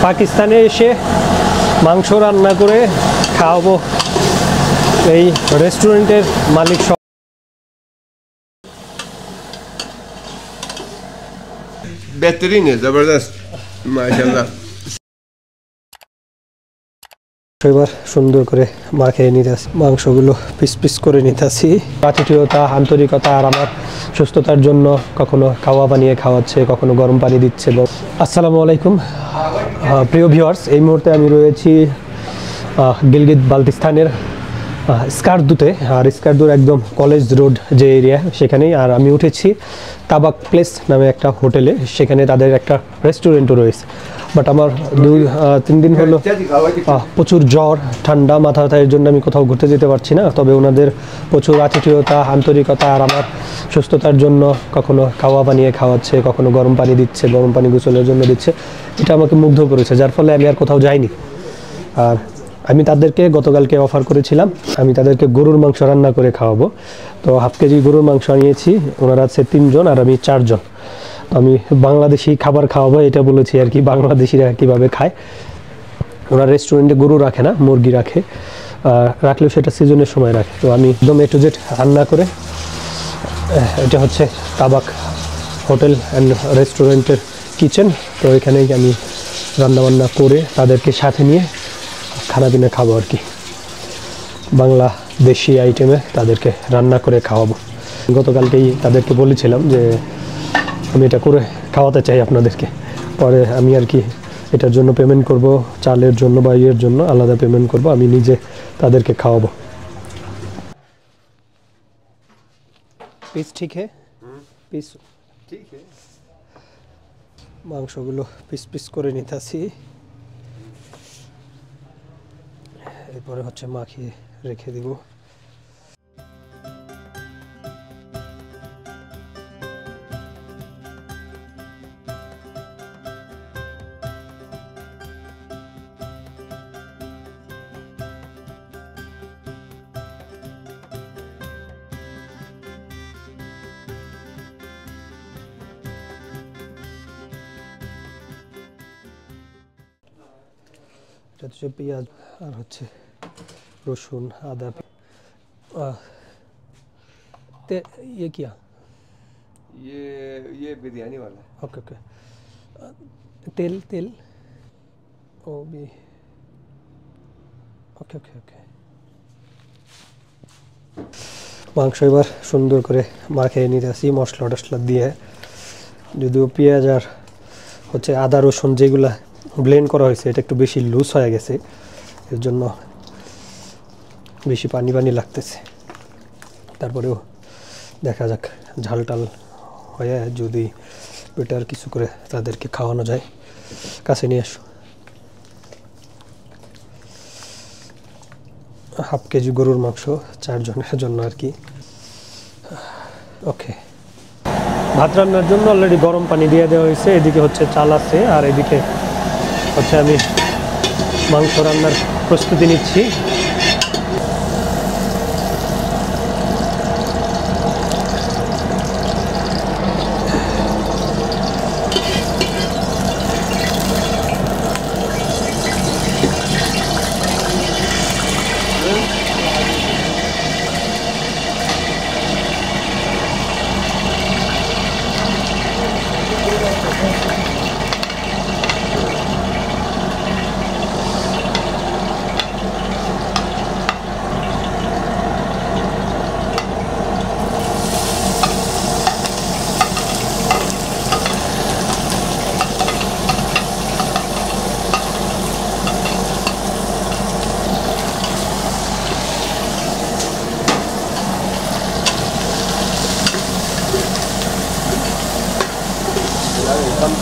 পাকিস্তানে এসে মাংস রান্না করে খাওয়াবো এই রেস্টুরেন্টের মালিক। बेहतरीन है, जबरदस्त माशाल्लाह। এবার সুন্দর করে মাখিয়ে নিতেছি, মাংসগুলো পিস পিস করে নিতেছি। আতিথেয়তা, আন্তরিকতা আর আমার সুস্থতার জন্য কখনো খাওয়া বানিয়ে খাওয়াচ্ছে, কখনো গরম পানি দিচ্ছে। আসসালামু আলাইকুম প্রিয় ভিউয়ার্স, এই মুহূর্তে আমি রয়েছি গিলগিত বালতিস্তানের স্কারদুতে। আর স্কারদুর একদম কলেজ রোড যে এরিয়া সেখানেই। আর আমি উঠেছি তাবাক প্লেস নামে একটা হোটেলে, সেখানে তাদের একটা রেস্টুরেন্টও রয়েছে। বাট আমার 2-3 দিন হলো প্রচুর জ্বর, ঠান্ডা, মাথা ব্যথার জন্য আমি কোথাও ঘুরতে যেতে পারছি না। তবে ওনাদের প্রচুর আতিথেয়তা, আন্তরিকতা আর আমার সুস্থতার জন্য কখনো খাওয়া বানিয়ে খাওয়াচ্ছে, কখনো গরম পানি দিচ্ছে, গরম পানি গোসলের জন্য দিচ্ছে। এটা আমাকে মুগ্ধ করেছে, যার ফলে আমি আর কোথাও যাইনি। আর আমি তাদেরকে গতকালকে অফার করেছিলাম আমি তাদেরকে গরুর মাংস রান্না করে খাওয়াবো। তো হাফ কেজি গরুর মাংস নিয়েছি, ওনারা আছে 3 জন আর আমি 4 জন। আমি বাংলাদেশি খাবার খাওয়াবো এটা বলেছি আর কি, বাংলাদেশিরা কীভাবে খায়। ওরা রেস্টুরেন্টে গরু রাখে না, মুরগি রাখে, রাখলেও সেটা সিজনের সময় রাখে। তো আমি একদম A to Z রান্না করে, এটা হচ্ছে তাবাক হোটেল অ্যান্ড রেস্টুরেন্টের কিচেন। তো এখানেই আমি রান্নাবান্না করে তাদেরকে সাথে নিয়ে খানা পিনা খাবো আর কি, বাংলা দেশি আইটেমে তাদেরকে রান্না করে খাওয়াবো। গতকালকেই তাদেরকে বলেছিলাম যে আমি এটা করে খাওয়াতে চাই আপনাদেরকে। পরে আমি আর কি এটার জন্য পেমেন্ট করব, চালের জন্য বা ইয়ের জন্য আলাদা পেমেন্ট করব, আমি নিজে তাদেরকে খাওয়াবো। পিস ঠিক হে, পিস ठीक है। মাংসগুলো পিস পিস করে নিতেছি, এরপরে হচ্ছে মাখিয়ে রেখে দিব। এটা হচ্ছে পেঁয়াজ আর হচ্ছে রসুন, আদা। ये क्या? ये बिरयानी वाला है। Okay okay. तेल तेल ओ भी ওকে ওকে ওকে। মাংস এবার সুন্দর করে মাখিয়ে নিতেছি মশলা টশলা দিয়ে। যদিও পেঁয়াজ আর হচ্ছে আদা রসুন যেগুলা ব্লেন্ড করা হয়েছে এটা একটু বেশি লুজ হয়ে গেছে, এর জন্য বেশি পানি পানি লাগতেছে। তারপরেও দেখা যাক ঝাল টাল হয়ে যদি বেটার কিছু করে তাদেরকে খাওয়ানো যায়। কাছে নিয়ে আসো। হাফ কেজি গরুর মাংস 4 জনের জন্য আর কি। ওকে, ভাত রান্নার জন্য অলরেডি গরম পানি দিয়ে দেওয়া হয়েছে। এদিকে হচ্ছে চাল আছে আর এদিকে হচ্ছে আমি মাংস রান্নার প্রস্তুতি নিচ্ছি।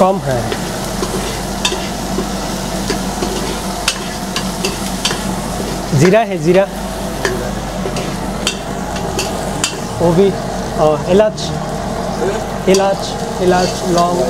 कम है। जीरा है, जीरा वो भी, इलाच इलाच इलाच लौंग।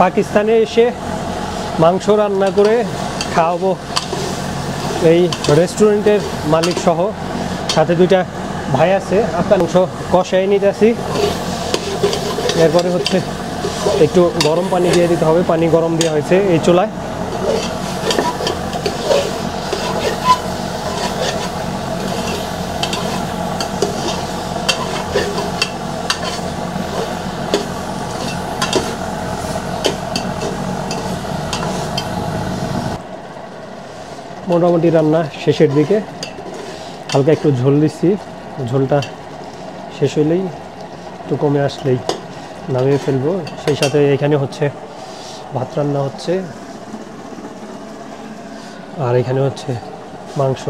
পাকিস্তানে এসে মাংস রান্না করে খাওয়াবো এই রেস্টুরেন্টের মালিক সহ, সাথে দুইটা ভাই আছে। আপনার মাংস কষাই নিতেছি, এরপরে হচ্ছে একটু গরম পানি দিয়ে দিতে হবে। পানি গরম দেওয়া হয়েছে এই চুলায়। মোটামুটি রান্না শেষের দিকে, হালকা একটু ঝোল দিচ্ছি। ঝোলটা শেষ হইলেই, একটু কমে আসলেই নামিয়ে ফেলবো। সেই সাথে এখানে হচ্ছে ভাত রান্না হচ্ছে, আর এখানে হচ্ছে মাংস।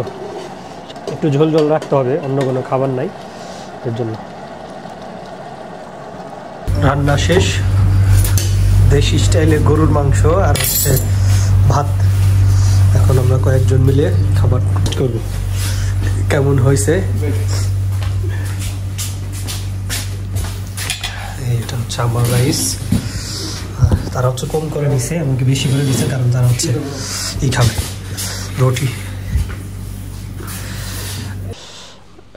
একটু ঝোল ঝোল রাখতে হবে, অন্য কোনো খাবার নাই এর জন্য। রান্না শেষ, দেশি স্টাইলে গরুর মাংস আর হচ্ছে ভাত। এখন আমরা কয়েকজন মিলে খাবার করব। কেমন হয়েছে? এটা হচ্ছে আমার রাইস, তারা হচ্ছে কম করে নিছে, আমাকে বেশি করে দিচ্ছে, কারণ তারা হচ্ছে এই খাবে রুটি।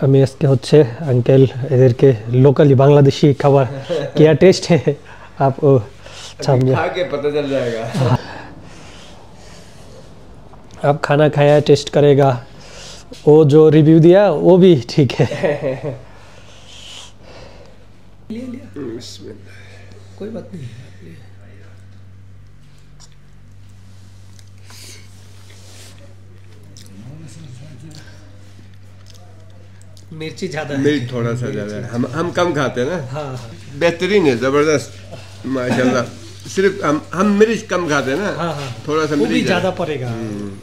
আমি আজকে হচ্ছে আঙ্কেল এদেরকে লোকালি বাংলাদেশি খাবার क्या टेस्ट है आप खा के पता चल जाएगा। आप खाना खाया, टेस्ट करेगा, वो जो रिव्यू दिया वो भी ठीक है। कोई बात नहीं। मिर्ची ज्यादा है। मिर्च थोड़ा सा ज्यादा है, हम कम खाते हैं ना। हाँ बेहतरीन है, जबरदस्त, माशाल्लाह। सिर्फ हम मिर्च कम खाते हैं ना। हाँ हाँ, थोड़ा सा वो भी मिर्च ज़्यादा पड़ेगा,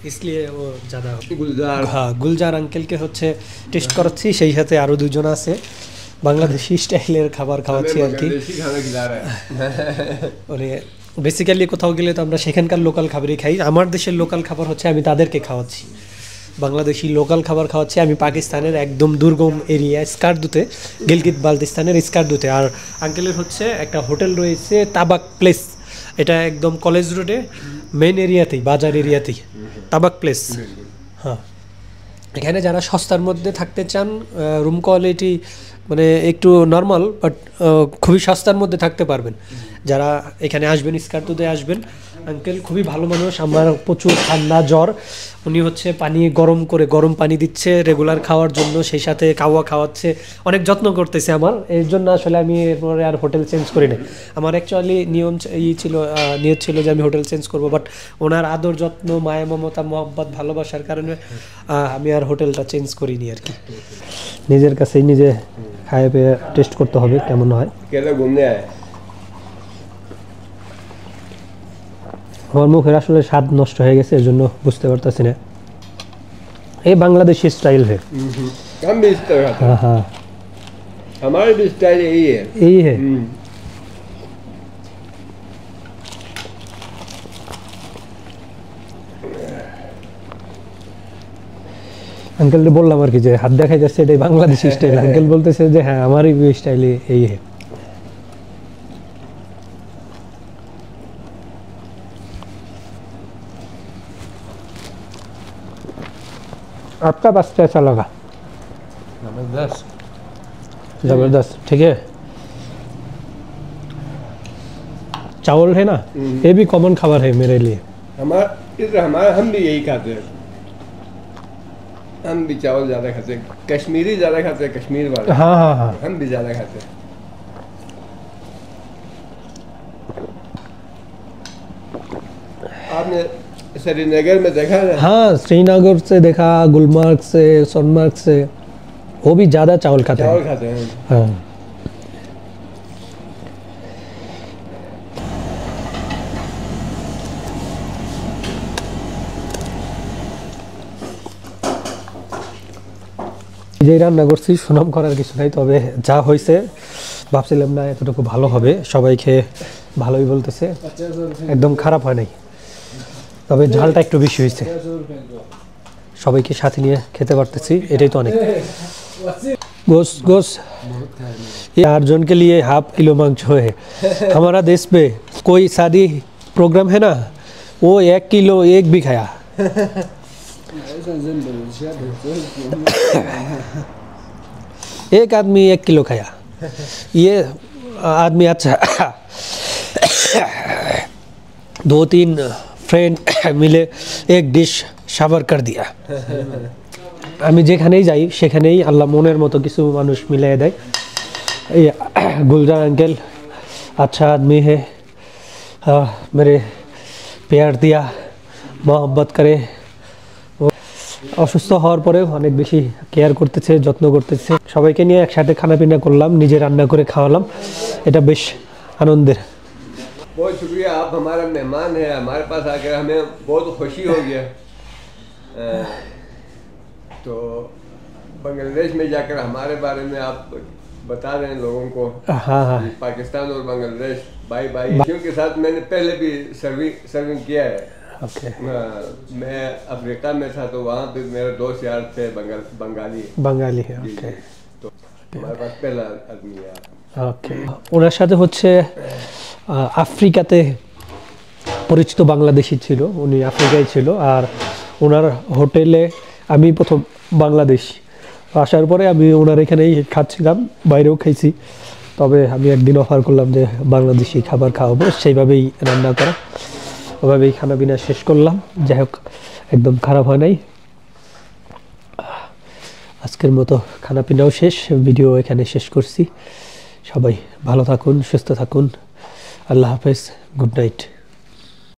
इसलिए वो ज़्यादा। गुलजार, हाँ, गुलजार আঙ্কেলকে হচ্ছে টেস্ট করাচ্ছি, সেই সাথে আরো দুজন আছে বাংলাদেশি স্টাইলের খাবার খাওয়াচ্ছি আর কি। देसी खाना खिला रहा है। মানে বেসিক্যালি কোথাও গেলে তো আমরা সেখানকার লোকাল খাবারই খাই। আমার দেশের লোকাল খাবার হচ্ছে আমি তাদেরকে খাওয়াচ্ছি, বাংলাদেশি লোকাল খাবার খাওয়াচ্ছি আমি পাকিস্তানের একদম দুর্গম এরিয়া স্কারদুতে, গিলগিত বালতিস্তানের স্কারদুতে। আর আঙ্কেলের হচ্ছে একটা হোটেল রয়েছে তাবাক প্লেস, এটা একদম কলেজ রোডে মেন এরিয়াতেই, বাজার এরিয়াতেই তাবাক প্লেস। হ্যাঁ, এখানে যারা সস্তার মধ্যে থাকতে চান, রুম কোয়ালিটি মানে একটু নর্মাল বাট খুবই সস্তার মধ্যে থাকতে পারবেন, যারা এখানে আসবেন, স্কারদুতে আসবেন। আঙ্কেল খুবই ভালো মানুষ, আমার প্রচুর ঠান্ডা জ্বর, উনি হচ্ছে পানি গরম করে গরম পানি দিচ্ছে রেগুলার খাওয়ার জন্য, সেই সাথে কাওয়া খাওয়াচ্ছে, অনেক যত্ন করতেছে আমার। এর জন্য আসলে আমি এরপরে আর হোটেল চেঞ্জ করি না। আমার অ্যাকচুয়ালি নিয়ত ছিল যে আমি হোটেল চেঞ্জ করব, বাট ওনার আদর যত্ন, মায়া মমতা মহব্বত ভালোবাসার কারণে আমি আর হোটেলটা চেঞ্জ করিনি আর কি। নিজের কাছেই নিজে খায় পেয়ে টেস্ট করতে হবে কেমন হয়। घूमने आए। আমার মুখের আসলে স্বাদ নষ্ট হয়ে গেছে, এর জন্য বুঝতে পারতেছি না। এই বাংলাদেশি স্টাইল है। हम भी इस तरह खाते हैं। हाँ हाँ, हमारे भी स्टाइल यही है। यही है। আঙ্কেলকে বললাম আর কি যে হাত দেখাই যাচ্ছে এটাই বাংলাদেশি স্টাইল। আঙ্কেল বলতেছে যে হ্যাঁ আমারই স্টাইল এই है। आपका बस कैसा लगा? जबरदस्त, ठीक है। चावल है ना, ये भी कॉमन खाबर है मेरे लिए। हमारा हम भी यही खाते हैं, हम भी चावल ज्यादा खाते हैं, कश्मीरी ज्यादा खाते हैं, कश्मीर वाले। हाँ हाँ हाँ, हम भी ज्यादा खाते हैं। आपने श्रीनगर में देखा है? हाँ, श्रीनगर से देखा, गुलमर्ग से, सोनमर्ग से, वो भी ज़्यादा चावल खाते हैं। चावल खाते हैं। हाँ, যে রান্না করছি সুনাম করার কিছু নাই, তবে যা হয়েছে ভাবছিলাম না এতটুকু ভালো হবে। সবাই খেয়ে ভালোই বলতেছে, একদম খারাপ হয় নাই, তবে ঝালটা একটু বেশি হয়েছে। সবাইকে সাথে নিয়ে খেতে পারতেছি, এটাই তো অনেক। गोश्त गोश्त ये 8 जन के लिए हाफ किलो मांग है। हमारा देश पे कोई शादी प्रोग्राम है ना, वो 1 किलो एक भी खाया। एक आदमी 1 किलो खाया। ये आदमी अच्छा 2-3 फ्रेंड मिले एक डिश সাভার कर दिया। আমি যেখানেই যাই সেখানেই আল্লাহ মনের মতো কিছু মানুষ মিলিয়ে দেয়। ये गुलजार अंकल अच्छा आदमी है, मेरे प्यार दिया, मोहब्बत करे। অসুস্থ হওয়ার পরেও অনেক বেশি কেয়ার করতেছে, যত্ন করতেছে। সবাইকে নিয়ে একসাথে খানাপিনা করলাম, নিজে রান্না করে খাওয়ালাম, এটা বেশ আনন্দের। बहुत शुक्रिया, आप हमारा मेहमान है, हमारे पास आकर हमें बहुत खुशी हो गया। तो बांग्लादेश में जाकर हमारे बारे में आप बता रहे हैं लोगों को। हाँ हाँ, पाकिस्तान और बांग्लादेश भाई भाई के साथ मैंने पहले भी सर्विंग किया है। ओके। मैं अफ्रीका में था तो वहाँ पे मेरे दोस्त यार थे बंगाली বাঙালি, ওকে तो हमारे पास पहला आदमी है। ওকে। ওনার সাথে হচ্ছে আফ্রিকাতে পরিচিত বাংলাদেশি ছিল, উনি আফ্রিকায় ছিল। আর ওনার হোটেলে আমি প্রথম বাংলাদেশি আসার পরে আমি ওনার এখানেই খাচ্ছিলাম, বাইরেও খাইছি। তবে আমি একদিন অফার করলাম যে বাংলাদেশি খাবার খাওয়াবো, সেইভাবেই রান্না করা, ওভাবেই খানা পিনা শেষ করলাম। যাই হোক, একদম খারাপ হয় নাই। আজকের মতো খানা পিনাও শেষ, ভিডিও এখানে শেষ করছি। সবাই ভালো থাকুন, সুস্থ থাকুন। আল্লাহ হাফেজ, গুড নাইট।